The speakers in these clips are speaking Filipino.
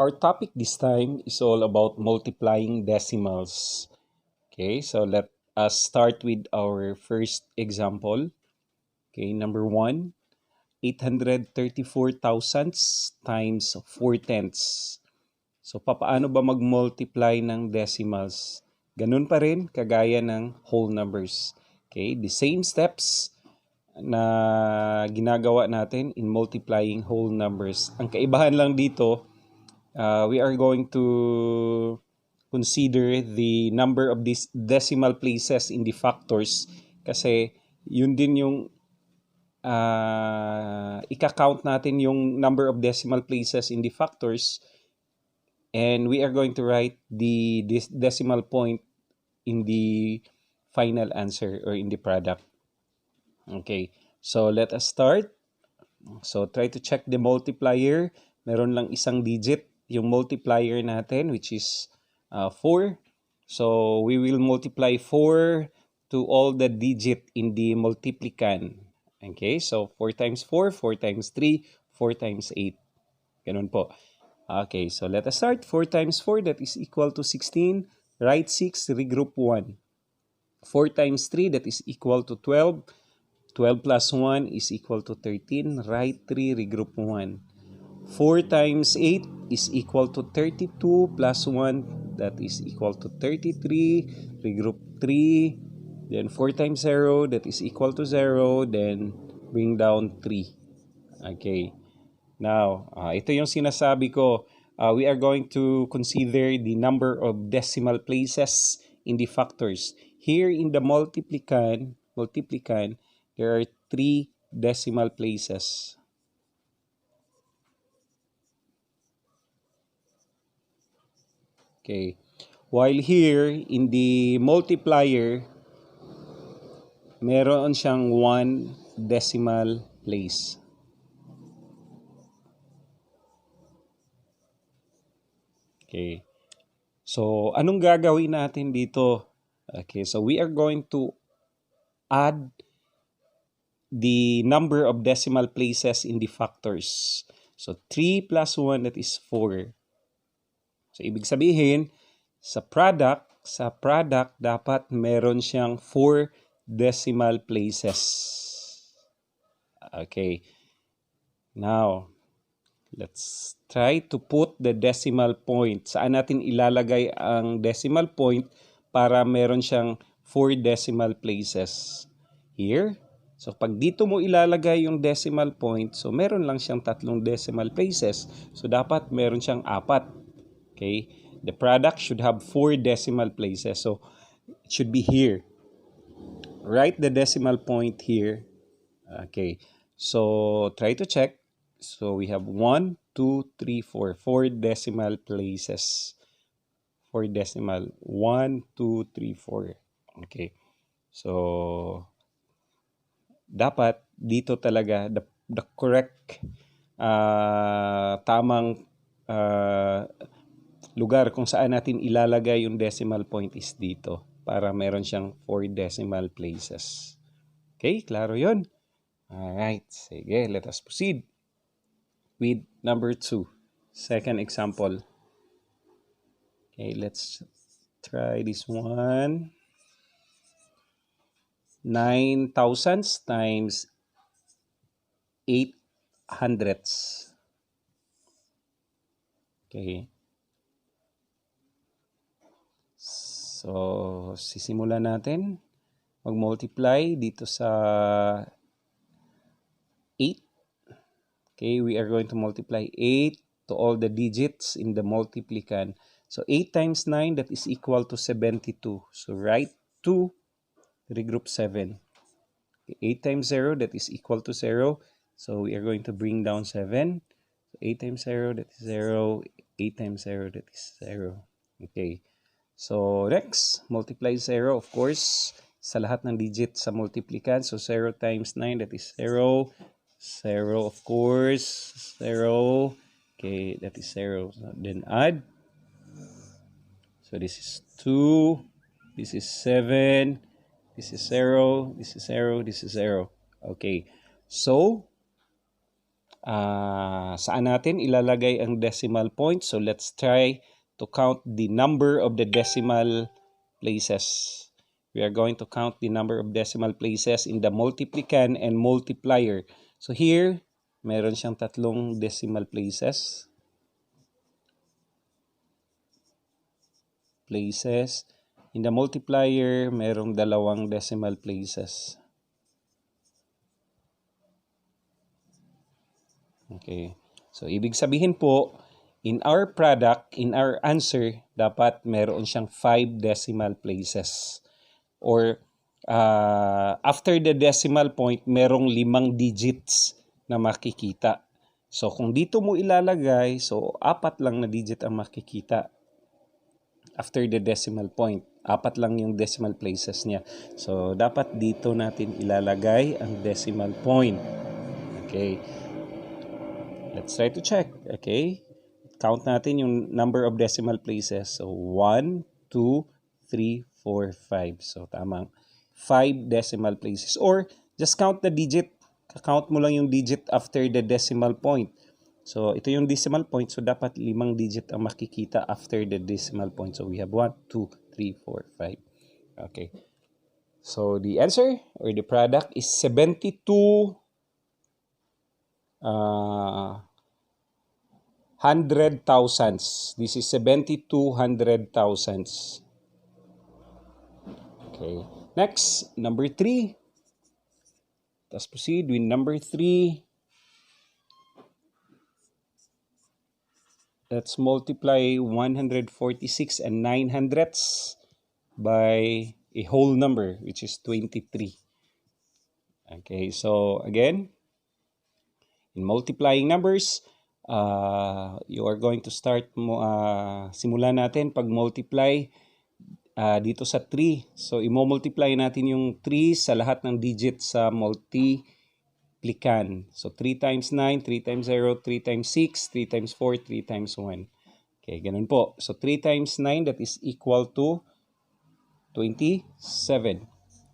Our topic this time is all about multiplying decimals. Okay, so let us start with our first example. Okay, number 1, 834 thousandths times 4 tenths. So, papaano ba mag-multiply ng decimals? Ganun pa rin, kagaya ng whole numbers. Okay, the same steps na ginagawa natin in multiplying whole numbers. Ang kaibahan lang dito, we are going to consider the number of these decimal places in the factors kasi yun din yung ika-count natin yung number of decimal places in the factors, and we are going to write this decimal point in the final answer or in the product. Okay, so let us start. So try to check the multiplier. Meron lang isang digit yung multiplier natin, which is 4. So we will multiply 4 to all the digit in the multiplicand. Okay, so 4 times 4, 4 times 3, 4 times 8. Ganun po. Okay, so let us start. 4 times 4, that is equal to 16. Write 6, regroup 1. 4 times 3, that is equal to 12. 12 plus 1 is equal to 13. Write 3, regroup 1. 4 times 8 is equal to 32 plus 1, that is equal to 33. Regroup 3. Then 4 times 0, that is equal to 0. Then bring down 3. Okay. Now, ito yung sinasabi ko. We are going to consider the number of decimal places in the factors. Here in the multiplicand, there are 3 decimal places. Okay. While here in the multiplier, meron siyang 1 decimal place. Okay. So, anong gagawin natin dito? Okay, so we are going to add the number of decimal places in the factors. So, 3 plus 1, that is 4. So, ibig sabihin, sa product, dapat meron siyang 4 decimal places. Okay. Now, let's try to put the decimal point. Saan natin ilalagay ang decimal point para meron siyang 4 decimal places? Here. So, pag dito mo ilalagay yung decimal point, so meron lang siyang 3 decimal places. So, dapat meron siyang 4. Okay? The product should have 4 decimal places. So, it should be here. Write the decimal point here. Okay. So, try to check. So, we have 1, 2, 3, 4. 4 decimal places. 4 decimal. 1, 2, 3, 4. Okay. So, dapat dito talaga the correct tamang lugar kung saan natin ilalagay yung decimal point is dito para meron siyang 4 decimal places. Okay, klaro yun? Alright, sige, let us proceed with number 2. Second example. Okay, let's try this one. 9 thousandths times 8 hundredths. Okay. So, sisimulan natin mag-multiply dito sa 8. Okay, we are going to multiply 8 to all the digits in the multiplicand. So, 8 times 9, that is equal to 72. So, write 2, regroup 7. 8 times 0, that is equal to 0. So, we are going to bring down 7. So, 8 times 0, that is 0. 8 times 0, that is 0. Okay. So, next, multiply 0, of course, sa lahat ng digit sa multiplicand. So, 0 times 9, that is 0. 0, of course. 0. Okay, that is 0. So, then add. So, this is 2. This is 7. This is 0. This is 0. This is 0. Okay. So, saan natin ilalagay ang decimal point. So let's try to count the number of the decimal places. We are going to count the number of decimal places in the multiplicand and multiplier. So here, meron siyang tatlong decimal places. In the multiplier, merong dalawang decimal places. Okay. So, ibig sabihin po, in our product, in our answer, dapat meron siyang 5 decimal places. Or, after the decimal point, merong 5 digits na makikita. So, kung dito mo ilalagay, so 4 lang na digit ang makikita after the decimal point. 4 lang yung decimal places niya. So, dapat dito natin ilalagay ang decimal point. Okay. Let's try to check. Okay. Count natin yung number of decimal places. So, 1, 2, 3, 4, 5. So, tamang 5 decimal places. Or, just count the digit. Count mo lang yung digit after the decimal point. So, ito yung decimal point. So, dapat 5 digit ang makikita after the decimal point. So, we have 1, 2, 3, 4, 5. Okay. So, the answer or the product is 72 hundred thousands. This is 72 thousands. Okay. Next, number 3. Let's proceed with number 3. Let's multiply 146 and 900ths by a whole number, which is 23. Okay, so again, in multiplying numbers, you are going to start, simulan natin pag-multiply dito sa 3. So, i-multiply natin yung 3 sa lahat ng digits sa multiplicand. So, 3 times 9, 3 times 0, 3 times 6, 3 times 4, 3 times 1. Okay, ganun po. So, 3 times 9, that is equal to 27.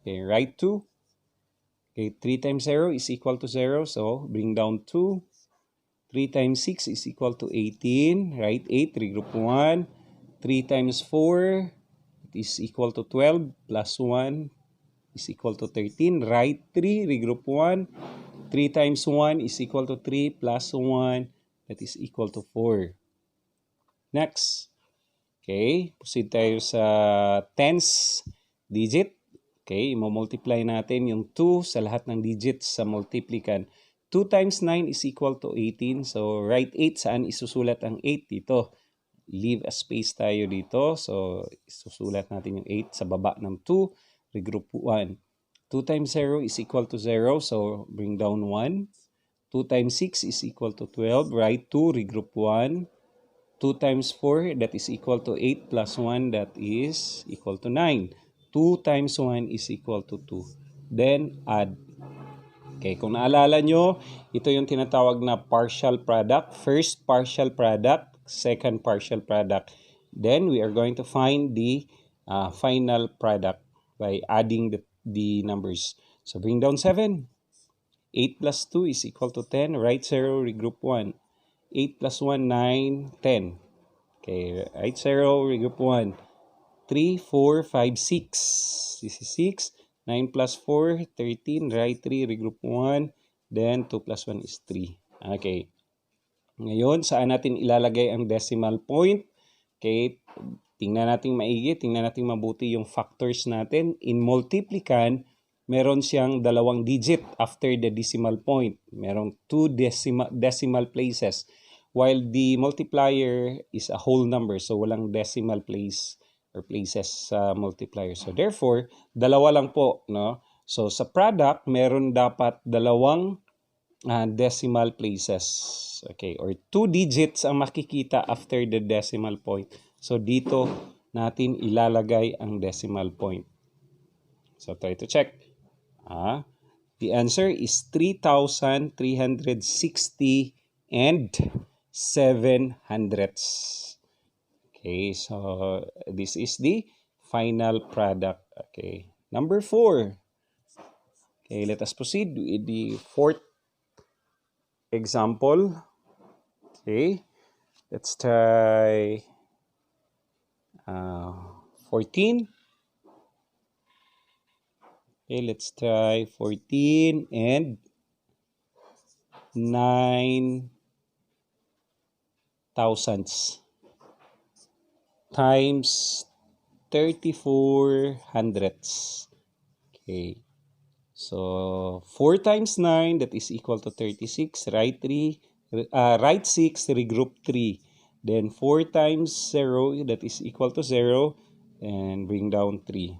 Okay, write 2. Okay, 3 times 0 is equal to 0. So, bring down 2. 3 times 6 is equal to 18. Write 8. Regroup 1. 3 times 4 is equal to 12. Plus 1 is equal to 13. Write 3. Regroup 1. 3 times 1 is equal to 3. Plus 1. That is equal to 4. Next. Okay, proceed tayo sa tens digit. Okay, i-multiply natin yung 2 sa lahat ng digits sa multiplicand. 2 times 9 is equal to 18. So, write 8. Saan isusulat ang 8 dito? Leave a space tayo dito. So, isusulat natin yung 8 sa baba ng 2. Regroup 1. 2 times 0 is equal to 0. So, bring down 1. 2 times 6 is equal to 12. Write 2. Regroup 1. 2 times 4, that is equal to 8 plus 1, that is equal to 9. 2 times 1 is equal to 2. Then, add. Okay, kung naalala nyo, ito yung tinatawag na partial product. First partial product, second partial product. Then, we are going to find the final product by adding the numbers. So, bring down 7. 8 plus 2 is equal to 10. Write 0, regroup 1. 8 plus 1, 9, 10. Okay, write 0, regroup 1. 3, 4, 5, 6. This is 6. 9 plus 4, 13. Write 3, regroup 1. Then 2 plus 1 is 3. Okay. Ngayon, saan natin ilalagay ang decimal point? Okay, tingnan natin maigi, tingnan natin mabuti yung factors natin. In multiplicand, meron siyang 2 digit after the decimal point. Merong 2 decimal places. While the multiplier is a whole number, so walang decimal place or places sa multiplier. So therefore, 2 lang po, no? So sa product, meron dapat 2 decimal places. Okay, or 2 digits ang makikita after the decimal point. So dito natin ilalagay ang decimal point. So try to check. The answer is 3,360 and 700ths. Okay, so this is the final product. Okay, number 4. Okay, let us proceed with the fourth example. Okay, let's try 14. Okay, let's try 14 and 9 thousandths times 34 hundredths. Okay, so 4 times 9, that is equal to 36. Write 6, regroup 3. Then 4 times 0, that is equal to 0. And bring down 3.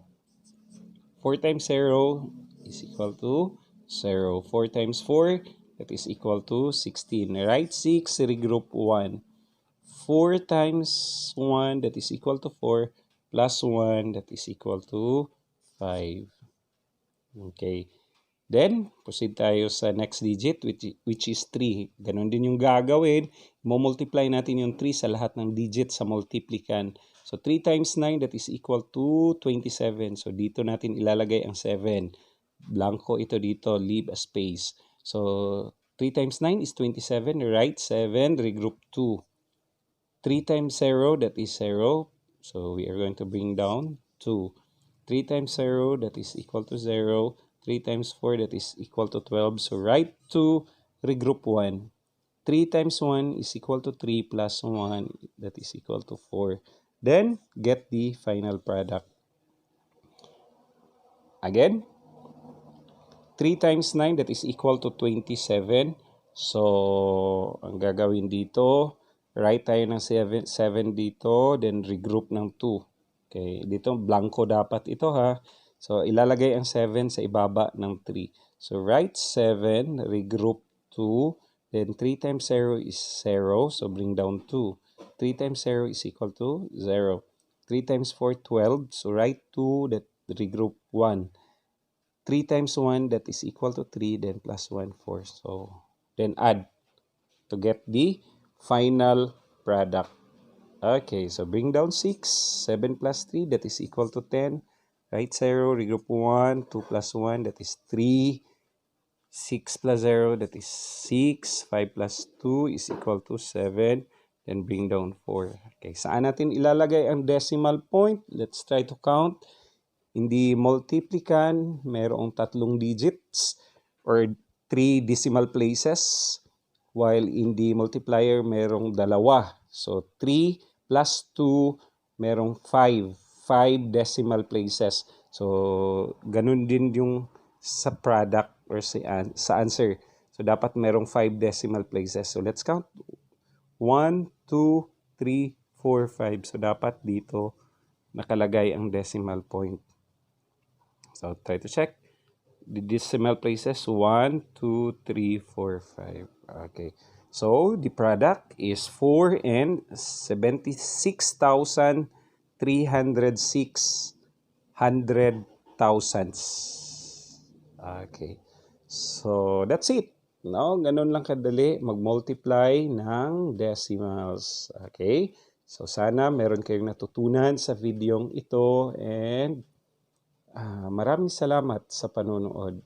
4 times 0 is equal to 0. 4 times 4, that is equal to 16. Write 6, regroup 1. 4 times 1, that is equal to 4, plus 1, that is equal to 5. Okay. Then, proceed tayo sa next digit, which is 3. Ganon din yung gagawin. Mo-multiply natin yung 3 sa lahat ng digit sa multiplicand. So, 3 times 9, that is equal to 27. So, dito natin ilalagay ang 7. Blanco ito dito, leave a space. So, 3 times 9 is 27. Write 7, regroup 2. 3 times 0, that is 0. So, we are going to bring down 2. 3 times 0, that is equal to 0. 3 times 4, that is equal to 12. So, write 2, regroup 1. 3 times 1 is equal to 3 plus 1, that is equal to 4. Then, get the final product. Again, 3 times 9, that is equal to 27. So, ang gagawin dito, write tayo ng 7 dito, then regroup ng 2. Okay, dito blanco dapat ito ha. So, ilalagay ang 7 sa ibaba ng 3. So, write 7, regroup 2, then 3 times 0 is 0, so bring down 2. 3 times 0 is equal to 0. 3 times 4, 12, so write 2, that regroup 1. 3 times 1, that is equal to 3, then plus 1, 4. So, then add to get the final product. Okay, so bring down 6. 7 plus 3, that is equal to 10. Write 0, regroup 1. 2 plus 1, that is 3. 6 plus 0, that is 6. 5 plus 2 is equal to 7. Then bring down 4. Okay, saan natin ilalagay ang decimal point? Let's try to count. In the multiplicand, merong 3 digits or 3 decimal places. While in the multiplier, merong 2. So, 3 plus 2, merong 5. 5 decimal places. So, ganun din yung sa product or sa answer. So, dapat merong 5 decimal places. So, let's count. 1, 2, 3, 4, 5. So, dapat dito nakalagay ang decimal point. So, try to check. The decimal places, 1, 2, 3, 4, 5. Okay. So, the product is 4 and 76,306 hundred thousandths. Okay. So, that's it. No, ganun lang kadali mag-multiply ng decimals. Okay? So, sana meron kayong natutunan sa videong ito and maraming salamat sa panonood.